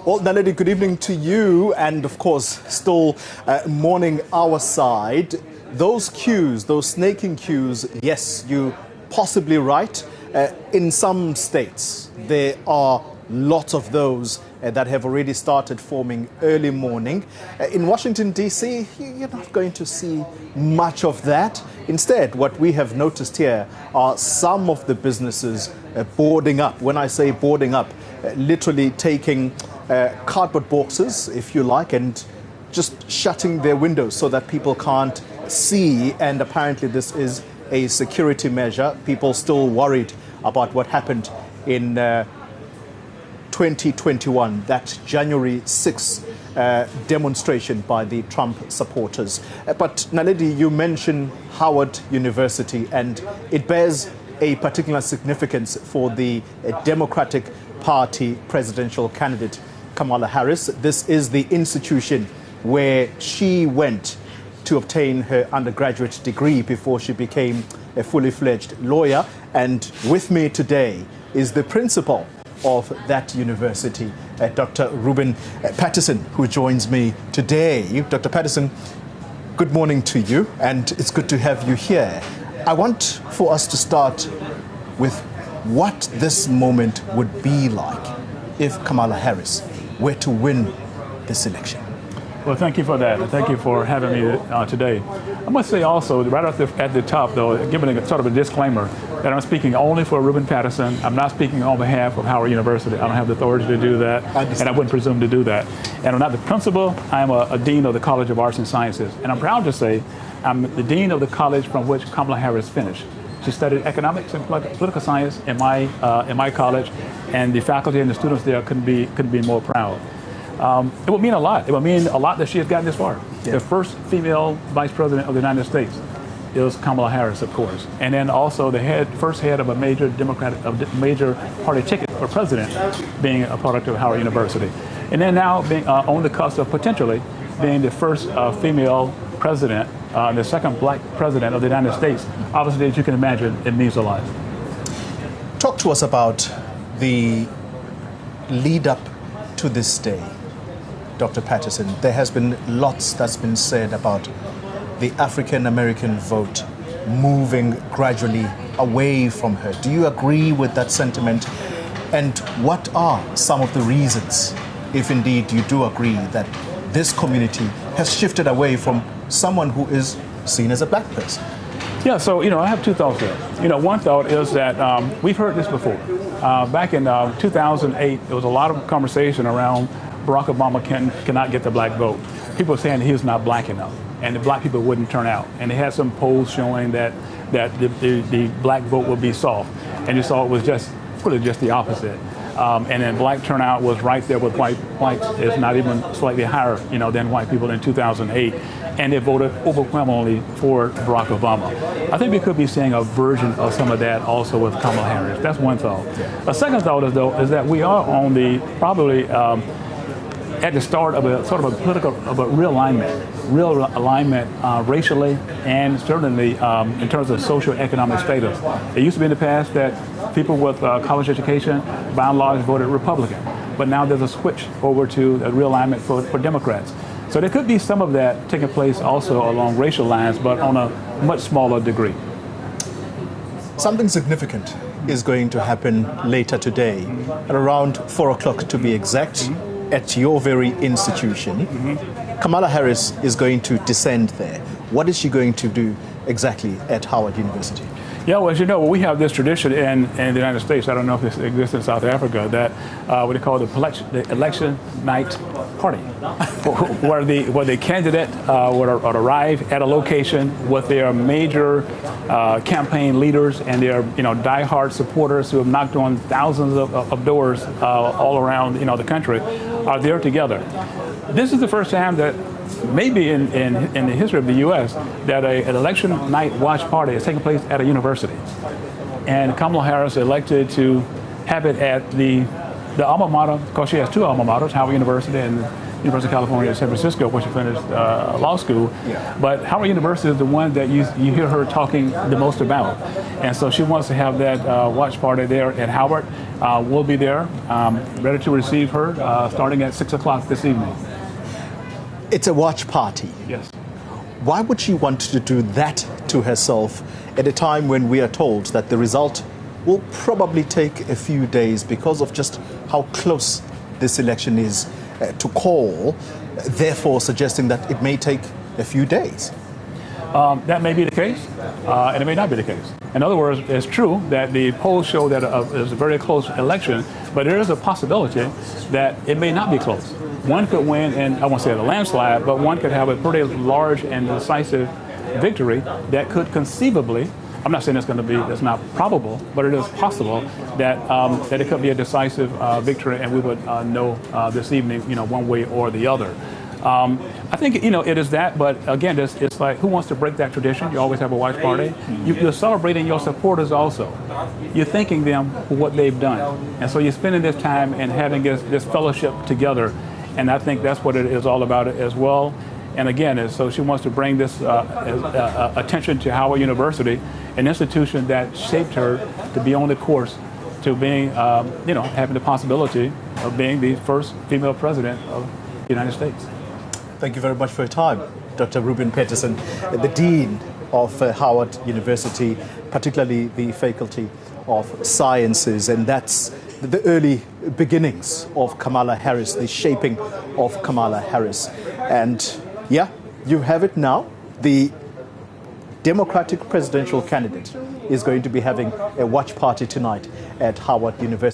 Well, Naledi, good evening to you, and of course, still mourning our side. Those queues, those snaking queues, yes, you're possibly right. In some states, there are lots of those that have already started forming early morning. In Washington, D.C., you're not going to see much of that. Instead, what we have noticed here are some of the businesses boarding up. When I say boarding up, literally taking cardboard boxes, if you like, and just shutting their windows so that people can't see. And apparently this is a security measure. People still worried about what happened in 2021, that January 6th demonstration by the Trump supporters. But Naledi, you mentioned Howard University, and it bears a particular significance for the Democratic Party presidential candidate Kamala Harris. This is the institution where she went to obtain her undergraduate degree before she became a fully fledged lawyer. And with me today is the principal of that university, Dr. Rubin Patterson, who joins me today. Dr. Patterson, good morning to you, and it's good to have you here. I want for us to start with what this moment would be like if Kamala Harris were to win this election. Well, thank you for that, and thank you for having me today. I must say also, right at the top, though, giving a sort of a disclaimer that I'm speaking only for Rubin Patterson. I'm not speaking on behalf of Howard University. I don't have the authority to do that, and I wouldn't presume to do that. And I'm not the principal. I'm a dean of the College of Arts and Sciences, and I'm proud to say I'm the dean of the college from which Kamala Harris finished. She studied economics and political science in my college, and the faculty and the students there couldn't be more proud. It would mean a lot. It would mean a lot that she has gotten this far. Yeah. The first female vice president of the United States is Kamala Harris, of course, and then also the first head of a major major party ticket for president, being a product of Howard University, and then now being on the cusp of potentially being the first female president, the second black president of the United States. Obviously, as you can imagine, it means a lot. Talk to us about the lead up to this day, Dr. Patterson. There has been lots that's been said about the African American vote moving gradually away from her. Do you agree with that sentiment? And what are some of the reasons, if indeed you do agree, that this community has shifted away from someone who is seen as a black person? Yeah, so, I have two thoughts there. One thought is that we've heard this before. Back in 2008, there was a lot of conversation around Barack Obama cannot get the black vote. People were saying that he was not black enough, and the black people wouldn't turn out. And they had some polls showing that the black vote would be soft. And you saw it was just the opposite. And then black turnout was right there with whites, if not even slightly higher, than white people in 2008. And they voted overwhelmingly for Barack Obama. I think we could be seeing a version of some of that also with Kamala Harris. That's one thought. A second thought is that we are on the probably at the start of a sort of a political realignment racially and certainly in terms of socioeconomic status. It used to be in the past that people with college education, by and large, voted Republican, but now there's a switch over to a realignment for Democrats. So there could be some of that taking place also along racial lines, but on a much smaller degree. Something significant is going to happen later today, at around 4 o'clock to be exact, at your very institution. Kamala Harris is going to descend there. What is she going to do exactly at Howard University? Yeah, well, as you know, we have this tradition in the United States, I don't know if this exists in South Africa, that what they call the election night party, where the candidate would arrive at a location with their major campaign leaders and their diehard supporters who have knocked on thousands of doors all around the country are there together. This is the first time that maybe in the history of the U.S. that an election night watch party is taking place at a university. And Kamala Harris elected to have it at the alma mater, because she has two alma maters, Howard University and University of California at San Francisco, where she finished law school. Yeah. But Howard University is the one that you hear her talking the most about. And so she wants to have that watch party there at Howard. We'll be there, ready to receive her, starting at 6 o'clock this evening. It's a watch party. Yes. Why would she want to do that to herself at a time when we are told that the result will probably take a few days because of just how close this election is to call, therefore suggesting that it may take a few days? That may be the case, and it may not be the case. In other words, it's true that the polls show that it's a very close election, but there is a possibility that it may not be close. One could win, and I won't say a landslide, but one could have a pretty large and decisive victory that could conceivably, I'm not saying that's not probable, but it is possible that that it could be a decisive victory, and we would know this evening, one way or the other. I think, it is that, but again, it's like, who wants to break that tradition? You always have a watch party. You're celebrating your supporters also. You're thanking them for what they've done. And so you're spending this time and having this fellowship together. And I think that's what it is all about as well. And again, so she wants to bring this attention to Howard University, an institution that shaped her to be on the course to being, having the possibility of being the first female president of the United States. Thank you very much for your time, Dr. Rubin Patterson, the Dean of Howard University, particularly the Faculty of Sciences. And that's the early beginnings of Kamala Harris, the shaping of Kamala Harris. And yeah, you have it now. The Democratic presidential candidate is going to be having a watch party tonight at Howard University.